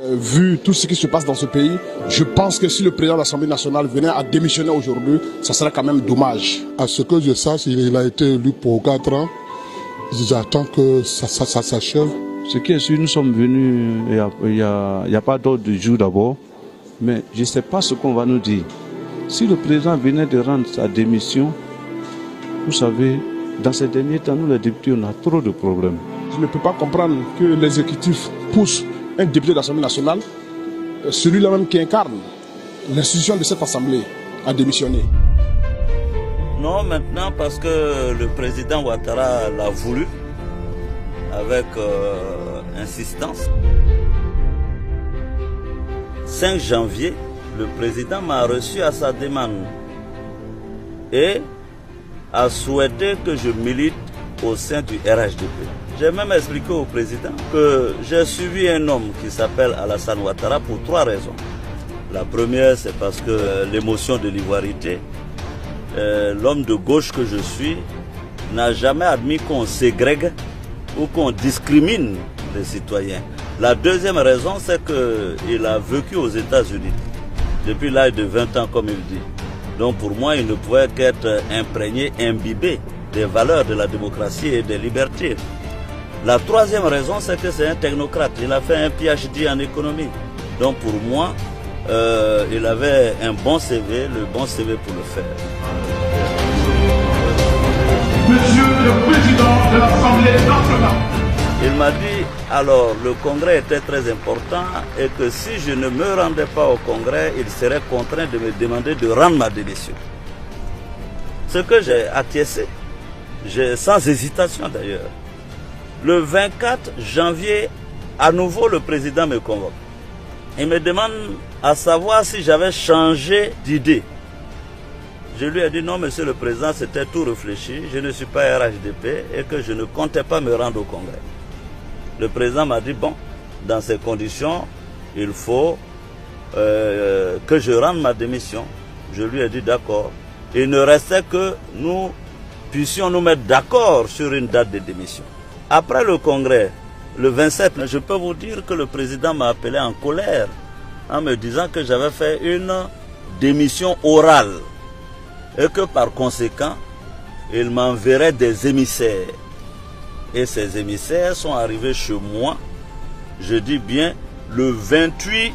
Vu tout ce qui se passe dans ce pays, je pense que si le président de l'Assemblée nationale venait à démissionner aujourd'hui, ça serait quand même dommage. À ce que je sache, il a été élu pour 4 ans. J'attends que ça s'achève. Ce qui est sûr, nous sommes venus, il n'y a pas d'ordre du jour d'abord, mais je ne sais pas ce qu'on va nous dire. Si le président venait de rendre sa démission, vous savez, dans ces derniers temps, nous les députés, on a trop de problèmes. Je ne peux pas comprendre que l'exécutif pousse un député de l'Assemblée nationale, celui-là même qui incarne l'institution de cette Assemblée, à démissionner. Non, maintenant parce que le président Ouattara l'a voulu, avec insistance. 5 janvier, le président m'a reçu à sa demande et a souhaité que je milite au sein du RHDP. J'ai même expliqué au président que j'ai suivi un homme qui s'appelle Alassane Ouattara pour 3 raisons. La première, c'est parce que l'émotion de l'ivoirité, l'homme de gauche que je suis, n'a jamais admis qu'on ségrègue ou qu'on discrimine les citoyens. La deuxième raison, c'est qu'il a vécu aux États-Unis depuis l'âge de 20 ans, comme il dit. Donc pour moi, il ne pouvait qu'être imprégné, imbibé des valeurs de la démocratie et des libertés. La troisième raison, c'est que c'est un technocrate. Il a fait un PhD en économie. Donc pour moi, il avait un bon CV, le bon CV pour le faire. Monsieur le Président de l'Assemblée nationale. Il m'a dit, alors le congrès était très important et que si je ne me rendais pas au congrès, il serait contraint de me demander de rendre ma démission. Ce que j'ai acquiescé, sans hésitation d'ailleurs. Le 24 janvier, à nouveau le président me convoque. Il me demande à savoir si j'avais changé d'idée. Je lui ai dit non, monsieur le président, c'était tout réfléchi, je ne suis pas RHDP et que je ne comptais pas me rendre au congrès. Le président m'a dit bon, dans ces conditions, il faut que je rende ma démission. Je lui ai dit d'accord. Il ne restait que nous puissions nous mettre d'accord sur une date de démission. Après le congrès, le 27, je peux vous dire que le président m'a appelé en colère en me disant que j'avais fait une démission orale et que par conséquent, il m'enverrait des émissaires. Et ces émissaires sont arrivés chez moi, je dis bien, le 28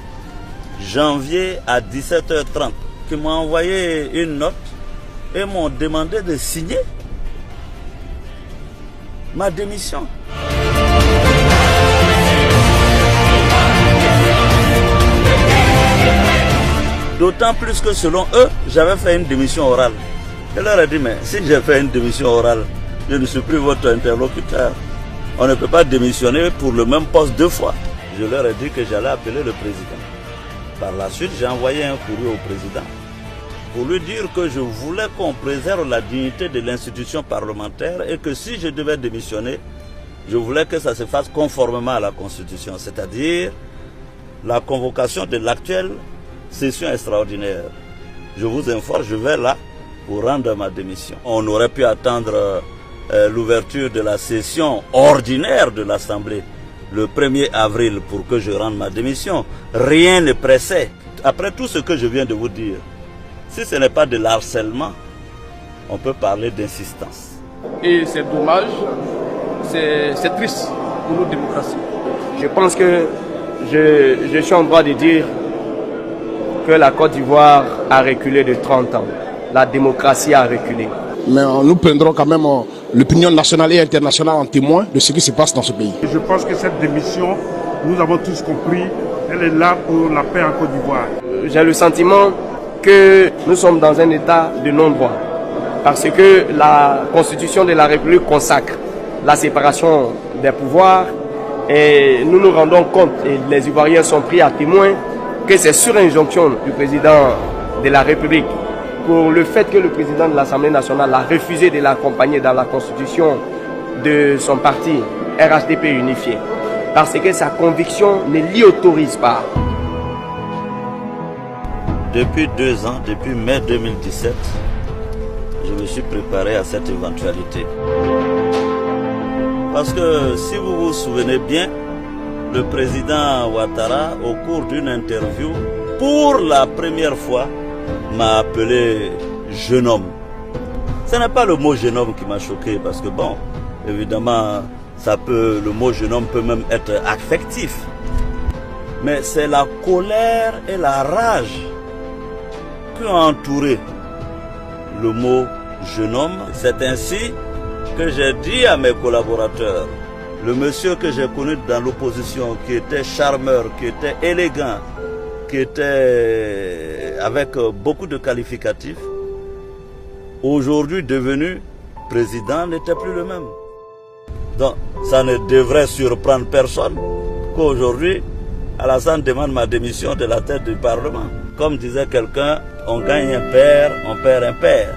janvier à 17h30, qui m'ont envoyé une note et m'ont demandé de signer ma démission. D'autant plus que selon eux, j'avais fait une démission orale. Je leur ai dit, mais si j'ai fait une démission orale, je ne suis plus votre interlocuteur. On ne peut pas démissionner pour le même poste 2 fois. Je leur ai dit que j'allais appeler le président. Par la suite, j'ai envoyé un courrier au président pour lui dire que je voulais qu'on préserve la dignité de l'institution parlementaire et que si je devais démissionner, je voulais que ça se fasse conformément à la Constitution, c'est-à-dire la convocation de l'actuelle session extraordinaire. Je vous informe, je vais là pour rendre ma démission. On aurait pu attendre l'ouverture de la session ordinaire de l'Assemblée le 1er avril pour que je rende ma démission. Rien ne pressait. Après tout ce que je viens de vous dire, si ce n'est pas de l'harcèlement, on peut parler d'insistance. Et c'est dommage, c'est triste pour nos démocraties. Je pense que je suis en droit de dire que la Côte d'Ivoire a reculé de 30 ans. La démocratie a reculé. Mais nous prendrons quand même l'opinion nationale et internationale en témoin de ce qui se passe dans ce pays. Je pense que cette démission, nous avons tous compris, elle est là pour la paix en Côte d'Ivoire. J'ai le sentiment que nous sommes dans un état de non-droit. Parce que la Constitution de la République consacre la séparation des pouvoirs et nous nous rendons compte, et les Ivoiriens sont pris à témoin, que c'est sur injonction du président de la République pour le fait que le président de l'Assemblée nationale a refusé de l'accompagner dans la constitution de son parti RHDP unifié. Parce que sa conviction ne l'y autorise pas. Depuis 2 ans, depuis mai 2017, je me suis préparé à cette éventualité. Parce que si vous vous souvenez bien, le président Ouattara, au cours d'une interview, pour la première fois, m'a appelé jeune homme. Ce n'est pas le mot jeune homme qui m'a choqué, parce que bon, évidemment, le mot jeune homme peut même être affectif. Mais c'est la colère et la rage qui ont entouré le mot jeune homme. C'est ainsi que j'ai dit à mes collaborateurs, le monsieur que j'ai connu dans l'opposition, qui était charmeur, qui était élégant, qui était avec beaucoup de qualificatifs, aujourd'hui devenu président, n'était plus le même. Donc ça ne devrait surprendre personne qu'aujourd'hui Alassane demande ma démission de la tête du Parlement. Comme disait quelqu'un, on gagne un père, on perd un père.